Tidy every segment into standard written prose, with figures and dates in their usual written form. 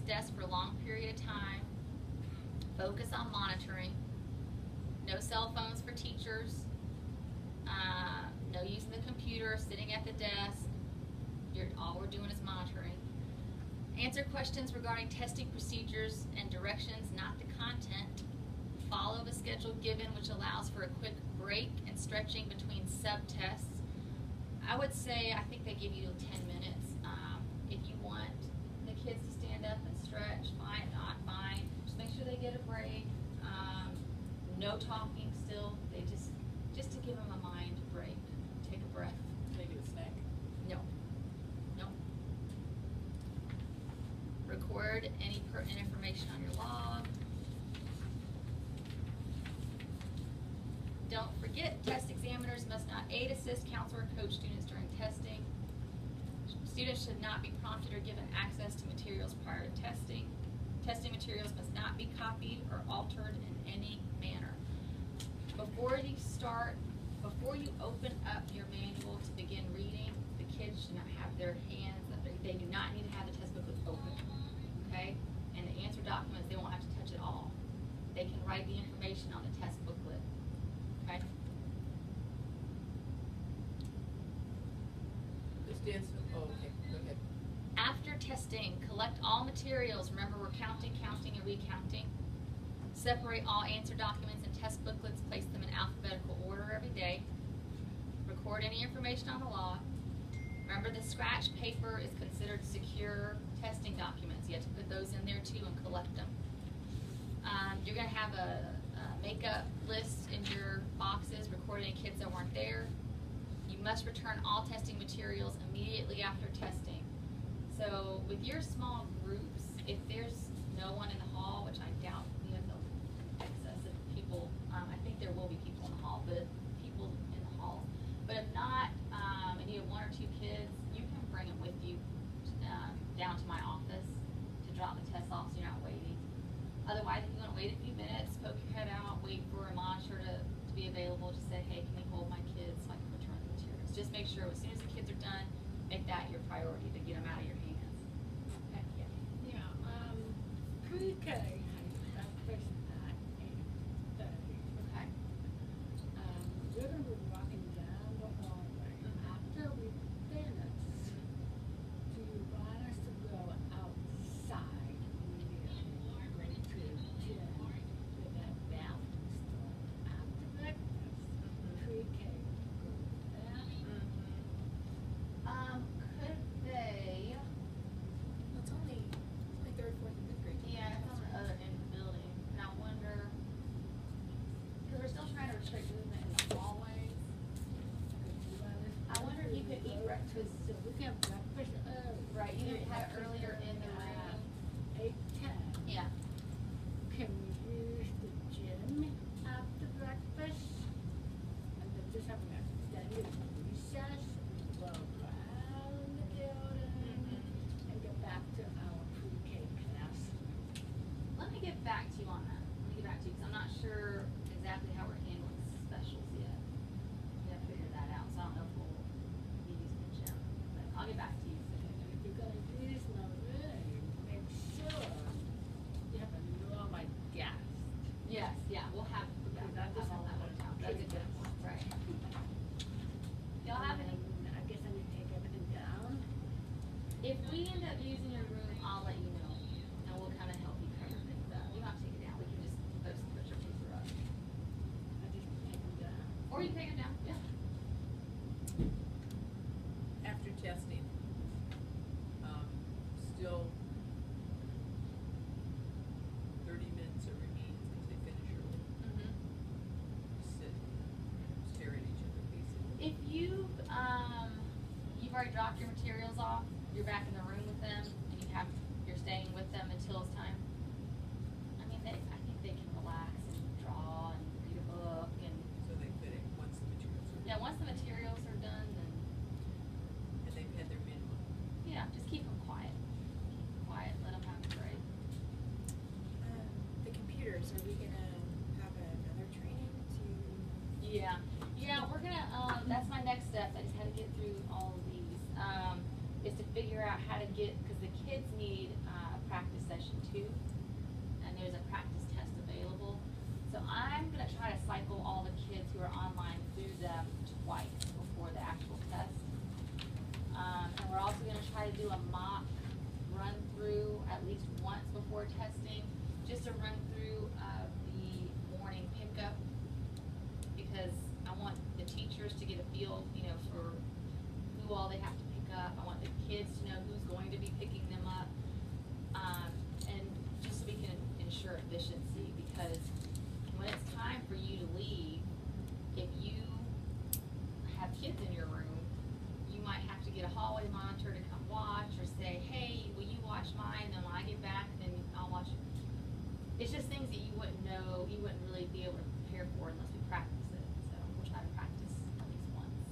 desk for a long period of time. Focus on monitoring. No cell phones for teachers. No using the computer, sitting at the desk. All we're doing is monitoring. Answer questions regarding testing procedures and directions, not the content. Follow the schedule given, which allows for a quick break and stretching between sub-tests. I would say, I think they give you 10 minutes. If you want the kids to stand up and stretch, fine, not fine. Just make sure they get a break. No talking still. They just to give them a mind break. Take a breath. They get a snack? No. No. Record any pertinent information on your log. Don't forget, test examiners must not aid, assist, counsel, or coach students during testing. Students should not be prompted or given access to materials prior to testing. Testing materials must not be copied or altered in any manner. Before you open up your manual to begin reading, the kids should not have their hands, they do not need to have the test booklet open, okay? And the answer documents, they won't have to touch it all. They can write the information on the test booklet, okay? Oh, okay, go ahead. After testing, collect all materials. Remember, we're counting, and recounting. Separate all answer documents and test booklets. Place them in alphabetical order every day. Record any information on the log. Remember, the scratch paper is considered secure testing documents. You have to put those in there too and collect them. You're going to have a makeup list in your boxes. Record any kids that weren't there. You must return all testing materials immediately after testing. So with your small groups, if there's no one in the hall, which I doubt we have no excess of people, I think there will be people in the hall, but people in the hall. But if not, and you have one or two kids, you can bring them with you down to my office to drop the test off so you're not waiting. Otherwise, if you want to wait a few minutes, poke your head out, wait for a monitor to be available, just say, hey, can you hold my kids so I can return the materials? Just make sure as soon as the kids are done, make that your priority to get them out of your hands. Okay, yeah. Yeah, pre-K has breakfast at 8:30. Okay. We're gonna be walking down the hallway. After we finish, do you want us to go outside immediately? Go to the gym with that bathroom store. After breakfast, pre-K go to the bathroom. Could they? It's only 3rd, 4th, and 5th grade. Yeah, it's on the other end of the building. And I wonder, because we're still trying to restrict movement in the hallways. I wonder if you could eat breakfast. So we can have breakfast early. Right, you could have it earlier in the room. 8:10. Yeah. Can we use the gym after breakfast? And then just have an extended recess, go around the building, and get back to our pre-K class. Let me get back to you on that. Let me get back to you because I'm not sure exactly how we're handling specials yet. We haven't figured that out, so I don't know if we'll be using the gym. But I'll get back to you. And if you're gonna use my room, make sure you have a normal guest. Yes, yeah, we'll have all that worked out. That's a good one, right? Y'all have any? I guess I need to take everything down. If we end up using your room, I'll let you know, and we'll kind of help you cover things up. You don't have to take it down. We can just put your paper up, I just take them down. or you can take it down. Yeah. After testing, still 30 minutes of remains because they finish early. Sit, stare at each other basically. If you've already dropped your materials off, you're back in the room with them, and you're staying with them until it's time. I mean, I think they can relax and draw and read a book, and So they fit it once the materials are yeah, once the materials are done, then and they've had their minimum. yeah, just keep them quiet. Keep them quiet. Let them have a break. The computers, are we gonna have another training to? Yeah, we're gonna, that's my next step, I just had to get through all of these, is to figure out how to get, because the kids need a practice session least once before testing, just to run through the morning pickup, because I want the teachers to get a feel, for who all they have to pick up. I want the kids to know who's going to be picking them up, and just so we can ensure efficiency, because when it's time for you to leave, if you have kids in your room, you might have to get a hallway monitor to come watch, or say, hey, will you watch mine, and then when I get back, then I'll watch it. It's just things that you wouldn't know, you wouldn't really be able to prepare for unless we practice it. So we'll try to practice at least once.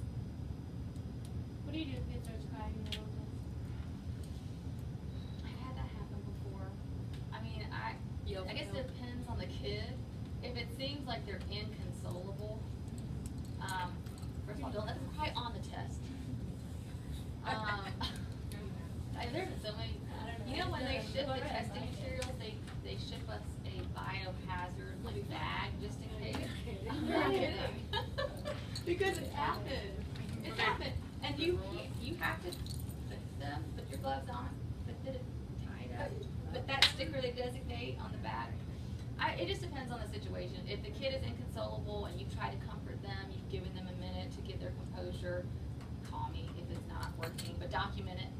What do you do if kids are crying in the middle of this? I've had that happen before. I mean, I guess it depends on the kid. If it seems like they're inconsolable, first of all, don't let them cry on the test. There's been so many. When they ship the testing materials, they ship us a biohazard bag just in case. I'm not kidding. Because it happened. It happened, and you have to fix them. Put your gloves on. Put it tied up. Put that sticker they designate on the back. It just depends on the situation. If the kid is inconsolable and you try to comfort them, you've given them a minute to get their composure, call me if it's not working, but document it.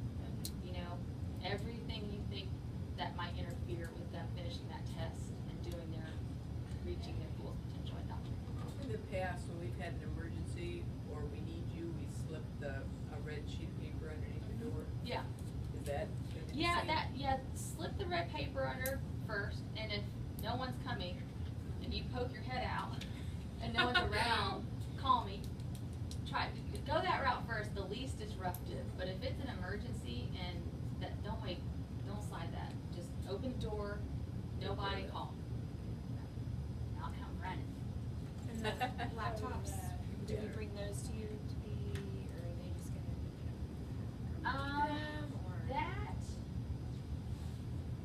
Everything you think that might interfere with them finishing that test and reaching their full potential, and document it. In the past, when we've had an emergency or we need you, we slip a red sheet of paper underneath the door. Yeah. Is that gonna be the same? Slip the red paper under first, and if no one's coming, and you poke your head out, and no one's around, call me. Go that route first, the least disruptive. But if it's an emergency and don't wait, don't slide that. Just open the door, nobody, call. I'll come running. And the laptops, do we bring those to you to be, or are they just gonna them, or? That,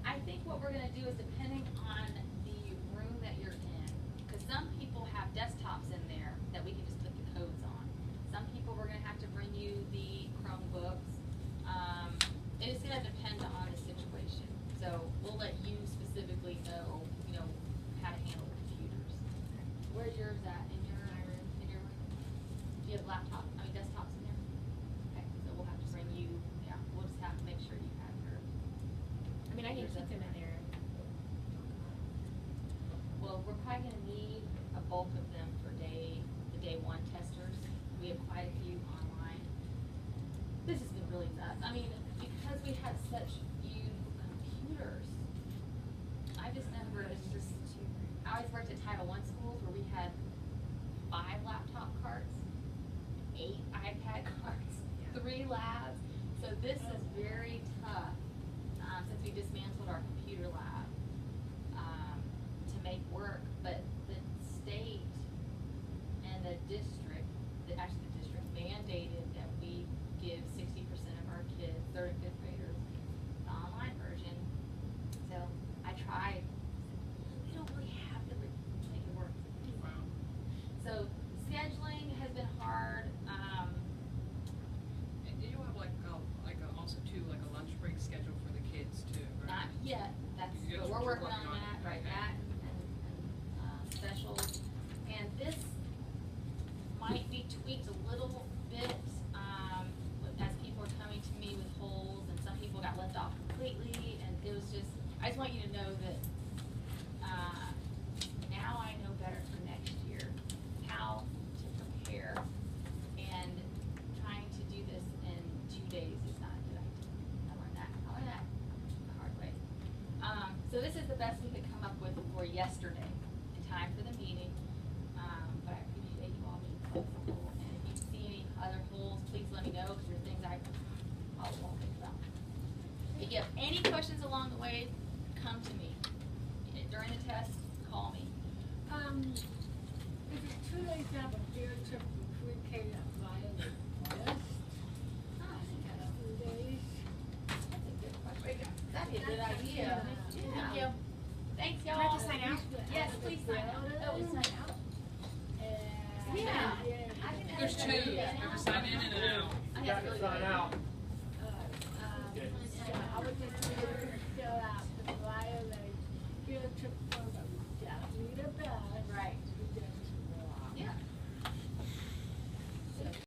I think what we're gonna do is, depending on the room that you're in, because some people have desktops in there that we can just put the codes on. Some people, we're gonna have to bring you the Chromebooks. It's gonna depend on the situation. So we'll let you specifically know, how to handle the computers. Where's yours at? In your room? In your room? Do you have desktops in there? Okay, so we'll have to bring you, we'll just have to make sure you have your. I mean, I can keep them in there. Well, we're probably gonna need a bulk of them for the day one testers. We have quite a few online. This has been really nuts. I mean, because we had such few computers, I always worked at Title I schools where we had 5 laptop carts, 8 iPad carts, 3 labs. So this is very tough, since we dismantled our computer lab, to make work. But the state and the district, the district mandated that we give 60% of our kids, 3rd and 5th graders, the online version. So I tried. We don't really have to make it work. Wow. So scheduling has been hard. And do you have also too, like a lunch break schedule for the kids too? Right? Not yet. But we're working on that, right? That and specials. And this might be tweaked a little bit, as people are coming to me with holes, and some people got left off completely. And it was just, I just want you to know that now I know better for next year how to prepare, and trying to do this in 2 days is not a good idea. I learned that the hard way. So this is the best we could come up with for yesterday in time for the meeting. But I appreciate you all being flexible, and if you see any other holes, please let me know, because there are things I probably won't think about. If you have any questions along the way, come to me. During the test, call me. If it's 2 days to have a field trip from pre-K to Violet West, I think that's 2 days. That's a good question. That'd be a good idea. Thank you. Thanks, Do I y'all. have to sign out? Yes, please sign out. Oh, we sign out? Yeah. There's 2. You have to sign in and out. I have to really Sign out. I would just fill out need a bed. Right. You get to walk. Yeah.